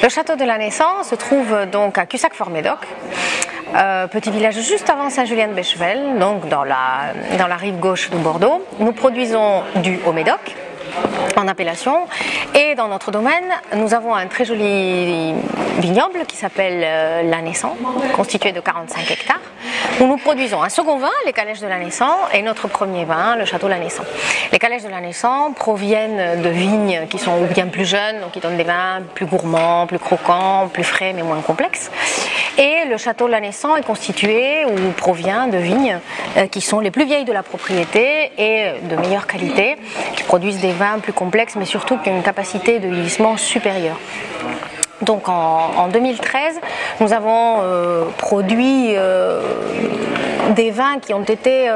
Le château de l'Annessan se trouve donc à Cussac-Fort-Médoc, petit village juste avant Saint-Julien-de-Béchevel, donc dans la rive gauche de Bordeaux. Nous produisons du Haut-Médoc en appellation, et dans notre domaine nous avons un très joli vignoble qui s'appelle l'Annessan, constitué de 45 hectares, où nous produisons un second vin, les Calèches de l'Annessan, et notre premier vin, le château l'Annessan. Les Calèches de l'Annessan proviennent de vignes qui sont bien plus jeunes, donc qui donnent des vins plus gourmands, plus croquants, plus frais mais moins complexes. Et le château l'Annessan est constitué ou provient de vignes qui sont les plus vieilles de la propriété et de meilleure qualité, qui produisent des vins plus complexes mais surtout qui ont une capacité de vieillissement supérieure. Donc en 2013, nous avons produit des vins qui ont été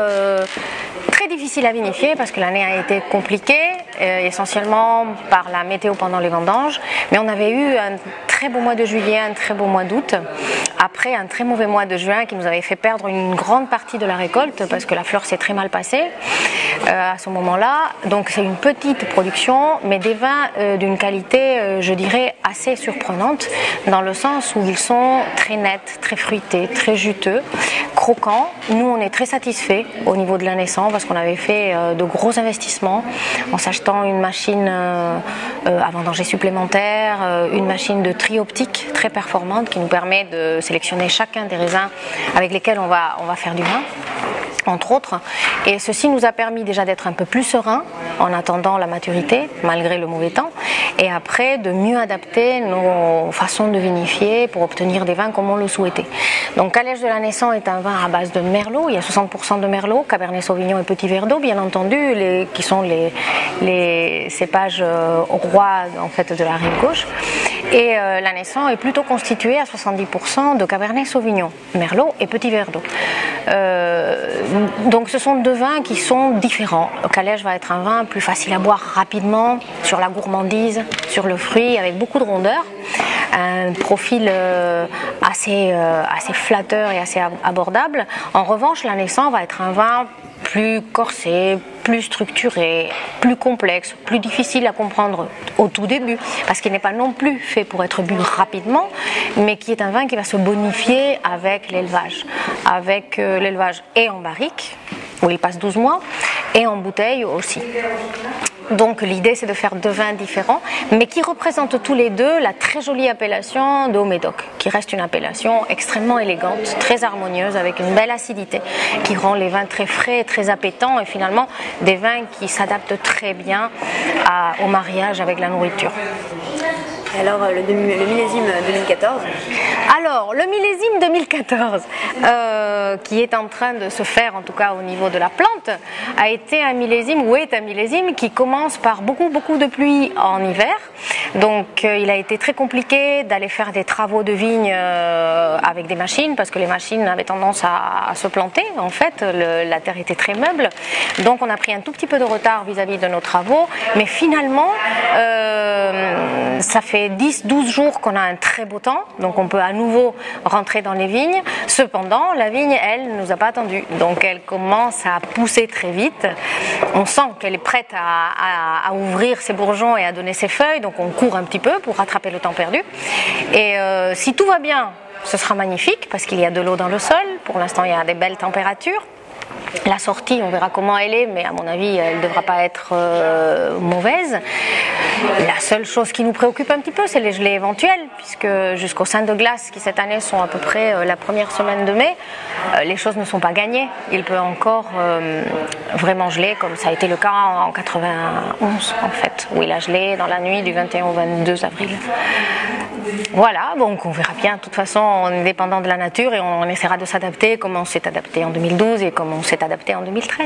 très difficiles à vinifier parce que l'année a été compliquée, essentiellement par la météo pendant les vendanges, mais on avait eu un très beau mois de juillet, un très beau mois d'août, après un très mauvais mois de juin qui nous avait fait perdre une grande partie de la récolte parce que la fleur s'est très mal passée à ce moment-là. Donc c'est une petite production, mais des vins d'une qualité, je dirais, assez surprenante, dans le sens où ils sont très nets, très fruités, très juteux, croquants. Nous, on est très satisfaits au niveau de l'Annessan parce qu'on avait fait de gros investissements en s'achetant une machine à vendanger supplémentaire, une machine de tri optique très performante qui nous permet de sélectionner chacun des raisins avec lesquels on va faire du vin, entre autres. Et ceci nous a permis déjà d'être un peu plus serein en attendant la maturité, malgré le mauvais temps, et après de mieux adapter nos façons de vinifier pour obtenir des vins comme on le souhaitait. Donc Calèche de l'Annessan est un vin à base de merlot, il y a 60% de merlot, cabernet sauvignon et petit verdot bien entendu, qui sont les cépages rois en fait de la rive gauche. Et l'Annessan est plutôt constitué à 70% de cabernet sauvignon, merlot et petit verdot. Donc ce sont deux vins qui sont différents. Le Calèche va être un vin plus facile à boire rapidement, sur la gourmandise, sur le fruit, avec beaucoup de rondeur, un profil assez flatteur et assez abordable. En revanche, l'Annessan va être un vin plus corsé, plus structuré, plus complexe, plus difficile à comprendre au tout début, parce qu'il n'est pas non plus fait pour être bu rapidement, mais qui est un vin qui va se bonifier avec l'élevage et en barrique, où il passe 12 mois, et en bouteille aussi. Donc l'idée c'est de faire deux vins différents, mais qui représentent tous les deux la très jolie appellation de Haut-Médoc, qui reste une appellation extrêmement élégante, très harmonieuse, avec une belle acidité, qui rend les vins très frais et très appétants, et finalement des vins qui s'adaptent très bien au mariage avec la nourriture. Et alors le millésime 2014? Alors, le millésime 2014, qui est en train de se faire, en tout cas au niveau de la plante, a été un millésime, ou est un millésime, qui commence par beaucoup de pluie en hiver. Donc il a été très compliqué d'aller faire des travaux de vigne avec des machines, parce que les machines avaient tendance à se planter, en fait, la terre était très meuble. Donc on a pris un tout petit peu de retard vis-à-vis de nos travaux, mais finalement, ça fait 10-12 jours qu'on a un très beau temps, donc on peut à nouveau rentrer dans les vignes. Cependant, la vigne, elle, ne nous a pas attendu, donc elle commence à pousser très vite. On sent qu'elle est prête à ouvrir ses bourgeons et à donner ses feuilles, donc on court un petit peu pour rattraper le temps perdu. Et si tout va bien, ce sera magnifique parce qu'il y a de l'eau dans le sol. Pour l'instant, il y a des belles températures. La sortie, on verra comment elle est, mais à mon avis, elle ne devra pas être mauvaise. La seule chose qui nous préoccupe un petit peu, c'est les gelées éventuelles, puisque jusqu'au Saint de Glace, qui cette année sont à peu près la première semaine de mai, les choses ne sont pas gagnées. Il peut encore vraiment geler, comme ça a été le cas en 91, en fait, où il a gelé dans la nuit du 21 au 22 avril. Voilà, donc on verra bien. De toute façon, on est dépendant de la nature et on essaiera de s'adapter comme on s'est adapté en 2012 et comme on s'est adapté en 2013.